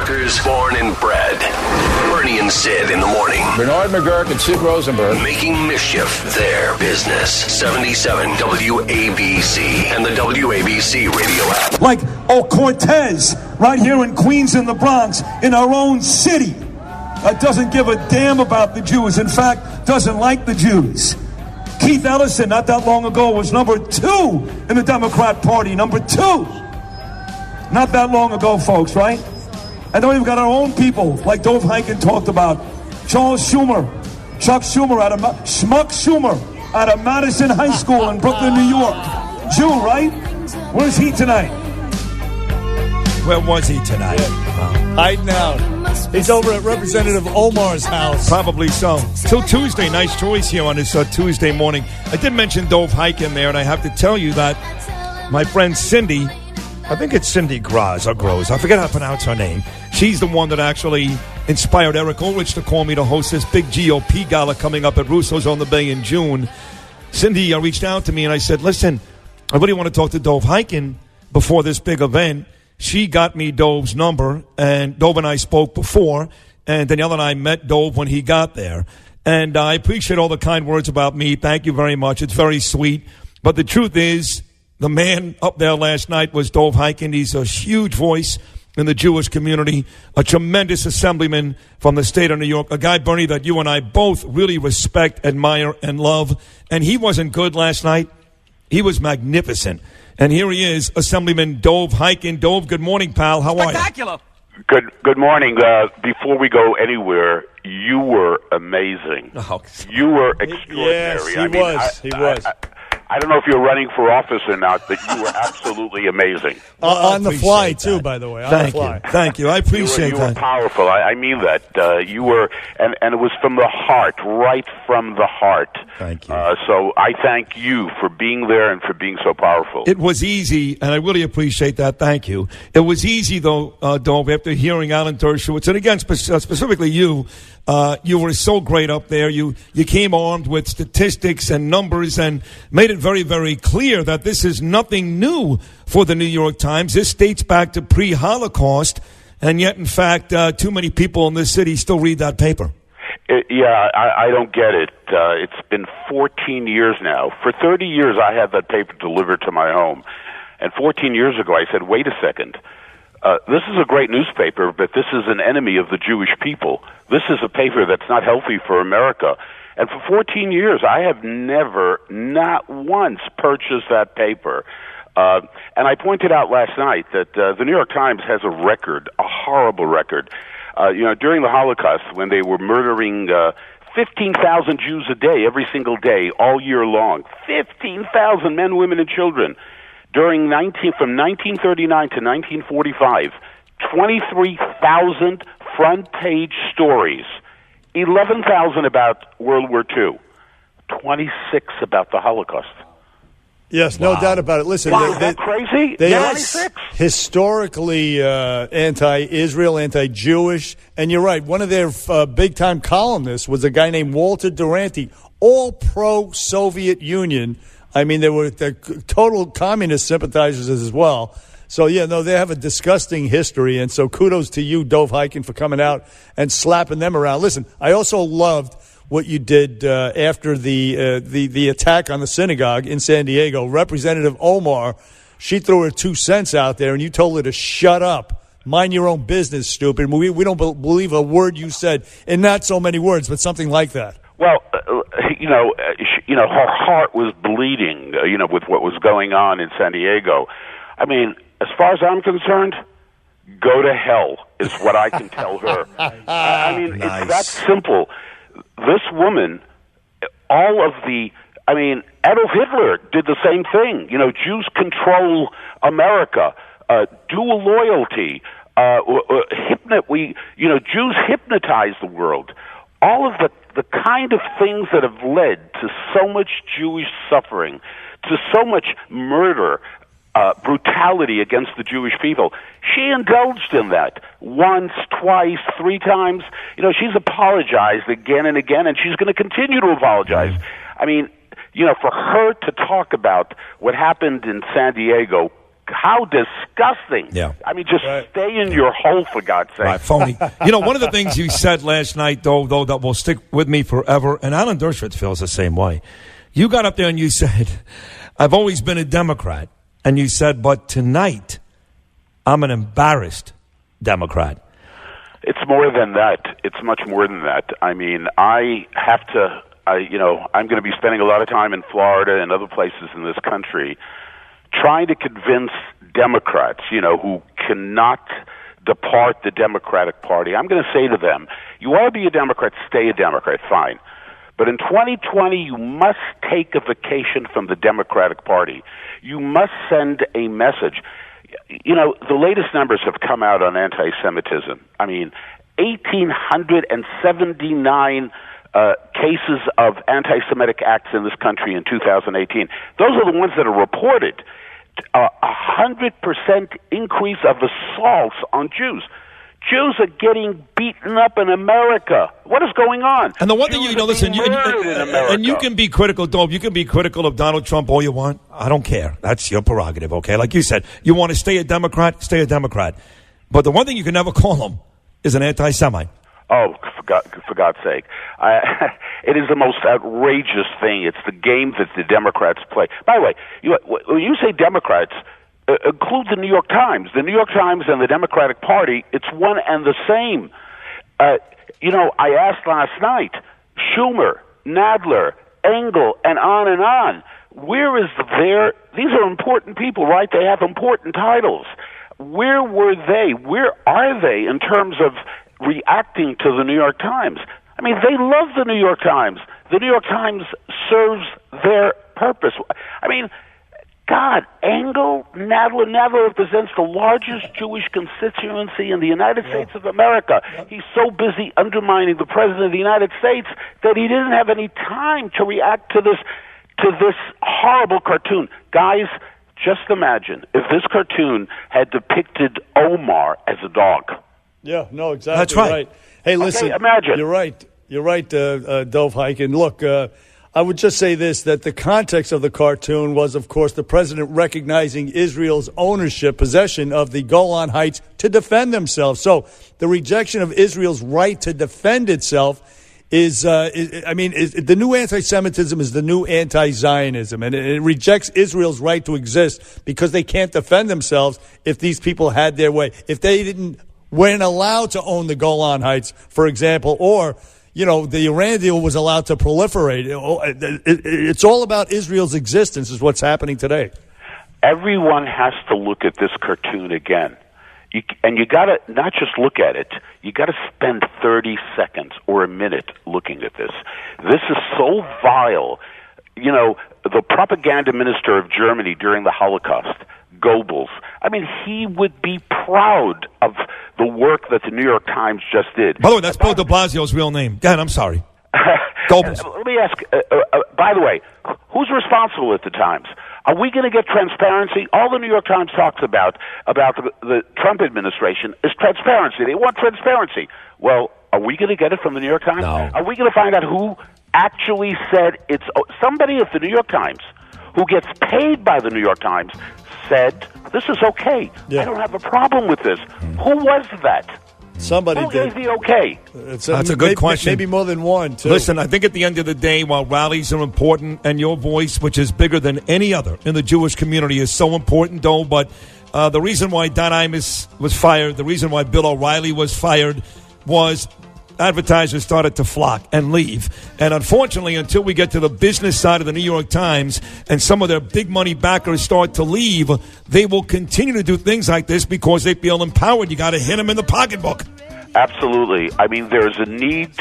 Yorkers born and bred. Bernie and Sid in the morning. Bernard McGurk and Sid Rosenberg. Making mischief their business. 77 WABC and the WABC radio app. Like Cortez, right here in Queens in the Bronx, in our own city, doesn't give a damn about the Jews. In fact, doesn't like the Jews. Keith Ellison, not that long ago, was number 2 in the Democrat Party. Number 2. Not that long ago, folks, right? And then we've got our own people, like Dov Hikind talked about. Chuck Schumer out of Madison High School in Brooklyn, New York. Jew, right? Where's he tonight? Where was he tonight? Hiding out. He's over at Representative Omar's house. Probably so. Till Tuesday. Nice choice here on this Tuesday morning. I did mention Dov Hikind there, and I have to tell you that my friend Cindy, I think it's Cindy Gross, I forget how to pronounce her name. She's the one that actually inspired Eric Ulrich to call me to host this big GOP gala coming up at Russo's on the Bay in June. Cindy reached out to me, and I said, listen, I really want to talk to Dov Hikind before this big event. She got me Dov's number, and Dov and I spoke before, and Danielle and I met Dov when he got there. And I appreciate all the kind words about me. Thank you very much. It's very sweet. But the truth is, the man up there last night was Dov Hikind. He's a huge voice in the Jewish community, a tremendous assemblyman from the state of New York, a guy, Bernie, that you and I both really respect, admire, and love. And he wasn't good last night. He was magnificent. And here he is, Assemblyman Dov Hikind. Dov, good morning, pal. How are you? Spectacular. Good morning. Before we go anywhere, you were amazing. Oh. You were extraordinary. Yes, he was. I don't know if you're running for office or not, but you were absolutely amazing. On the fly, too, by the way. Thank you. I appreciate that. You were powerful. I mean that. You were, and it was from the heart, right from the heart. Thank you. So I thank you for being there and for being so powerful. It was easy, and I really appreciate that. Thank you. It was easy, though, Dov, after hearing Alan Dershowitz, and again, specifically you were so great up there. You came armed with statistics and numbers and made it very, very clear that this is nothing new for the New York Times. This dates back to pre-Holocaust, and yet, in fact, too many people in this city still read that paper. I don't get it. It's been 14 years now. For 30 years, I had that paper delivered to my home. And 14 years ago, I said, wait a second. This is a great newspaper, but this is an enemy of the Jewish people. This is a paper that's not healthy for America. And for 14 years, I have never, not once, purchased that paper. And I pointed out last night that the New York Times has a record, a horrible record. During the Holocaust, when they were murdering 15,000 Jews a day, every single day, all year long, 15,000 men, women, and children. From 1939 to 1945, 23,000 front-page stories, 11,000 about World War II, 26 about the Holocaust. Yes, no doubt about it. Listen, is that crazy? They are 26? Historically anti-Israel, anti-Jewish, and you're right. One of their big-time columnists was a guy named Walter Duranty, all pro-Soviet Union. I mean, they're total communist sympathizers as well. So, they have a disgusting history, and so kudos to you, Dov Hikind, for coming out and slapping them around. Listen, I also loved what you did after the attack on the synagogue in San Diego. Representative Omar, she threw her 2 cents out there, and you told her to shut up. Mind your own business, stupid. We don't believe a word you said, in not so many words, but something like that. Well, her heart was bleeding, with what was going on in San Diego. I mean, as far as I'm concerned, go to hell is what I can tell her. I mean, nice. It's that simple. This woman, Adolf Hitler did the same thing. Jews control America, dual loyalty, Jews hypnotize the world. All of the kind of things that have led to so much Jewish suffering, to so much murder, brutality against the Jewish people. She indulged in that once, twice, 3 times. She's apologized again and again, and she's going to continue to apologize. I mean, for her to talk about what happened in San Diego how disgusting. Yeah. I mean, just stay in your hole, for God's sake. Right, phony. One of the things you said last night, though, that will stick with me forever, and Alan Dershowitz feels the same way. You got up there and you said, I've always been a Democrat. And you said, but tonight, I'm an embarrassed Democrat. It's more than that. It's much more than that. I mean, I'm going to be spending a lot of time in Florida and other places in this country trying to convince Democrats, who cannot depart the Democratic Party. I'm going to say to them, you want to be a Democrat, stay a Democrat, fine. But in 2020, you must take a vacation from the Democratic Party. You must send a message. The latest numbers have come out on anti-Semitism. I mean, 1,879 cases of anti-Semitic acts in this country in 2018. Those are the ones that are reported. 100% increase of assaults on Jews. Jews are getting beaten up in America. What is going on? And the one thing listen, and you can be critical, Dove. You can be critical of Donald Trump all you want. I don't care. That's your prerogative, okay? Like you said, you want to stay a Democrat, stay a Democrat. But the one thing you can never call him is an anti-Semite. Oh, for God's sake. It is the most outrageous thing. It's the game that the Democrats play. By the way, when you say Democrats, include the New York Times. The New York Times and the Democratic Party, it's one and the same. I asked last night, Schumer, Nadler, Engel, and on. Where is these are important people, right? They have important titles. Where were they? Where are they in terms of reacting to the New York Times? I mean, they love the New York Times. The New York Times serves their purpose. I mean, God, Nadler represents the largest Jewish constituency in the United States of America. He's so busy undermining the President of the United States that he didn't have any time to react to this horrible cartoon. Guys, just imagine if this cartoon had depicted Omar as a dog. Yeah, no, exactly. That's right. Hey, listen, imagine. You're right, Dov Hikind. Look, I would just say this, that the context of the cartoon was, of course, the president recognizing Israel's possession of the Golan Heights to defend themselves. So the rejection of Israel's right to defend itself the new anti-Semitism is the new anti-Zionism, and it rejects Israel's right to exist because they can't defend themselves if these people had their way. If they weren't allowed to own the Golan Heights, for example, or the Iran deal was allowed to proliferate. It's all about Israel's existence is what's happening today. Everyone has to look at this cartoon again. And you got to not just look at it, you got to spend 30 seconds or a minute looking at this. This is so vile. The propaganda minister of Germany during the Holocaust, Goebbels, I mean, he would be proud of the work that the New York Times just did. By the way, that's Bill de Blasio's real name. God, I'm sorry. Goebbels. Let me ask, by the way, who's responsible at the Times? Are we going to get transparency? All the New York Times talks about the Trump administration is transparency. They want transparency. Well, are we going to get it from the New York Times? No. Are we going to find out who actually said it's somebody at the New York Times who gets paid by the New York Times said this is okay. Yeah. I don't have a problem with this. Who was that? Somebody Who did. gave the okay? That's a good question. Maybe more than one, too. Listen, I think at the end of the day, while rallies are important and your voice, which is bigger than any other in the Jewish community, is so important, though, but the reason why Don Imus was fired, the reason why Bill O'Reilly was fired was advertisers started to flock and leave. And unfortunately, until we get to the business side of the New York Times and some of their big money backers start to leave, they will continue to do things like this because they feel empowered. You got to hit them in the pocketbook. Absolutely. I mean, there's a need.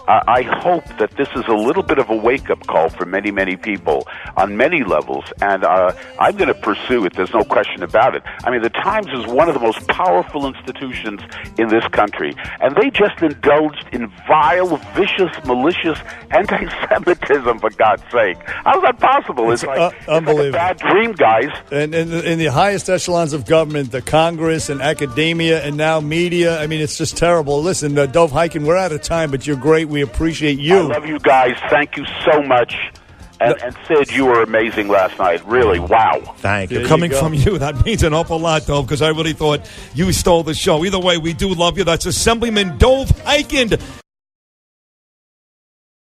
I hope that this is a little bit of a wake-up call for many, many people on many levels, and I'm going to pursue it. There's no question about it. I mean, the Times is one of the most powerful institutions in this country, and they just indulged in vile, vicious, malicious anti-Semitism, for God's sake. How is that possible? It's like unbelievable. It's like a bad dream, guys. And in the highest echelons of government, the Congress and academia and now media, I mean, it's just terrible. Listen, Dov Hikind, we're out of time, but you're great. We appreciate you. I love you guys. Thank you so much. And Sid, you were amazing last night. Really, wow. Thank you. There you Coming go. from you, that means an awful lot, Dove, because I really thought you stole the show. Either way, we do love you. That's Assemblyman Dove Hikind.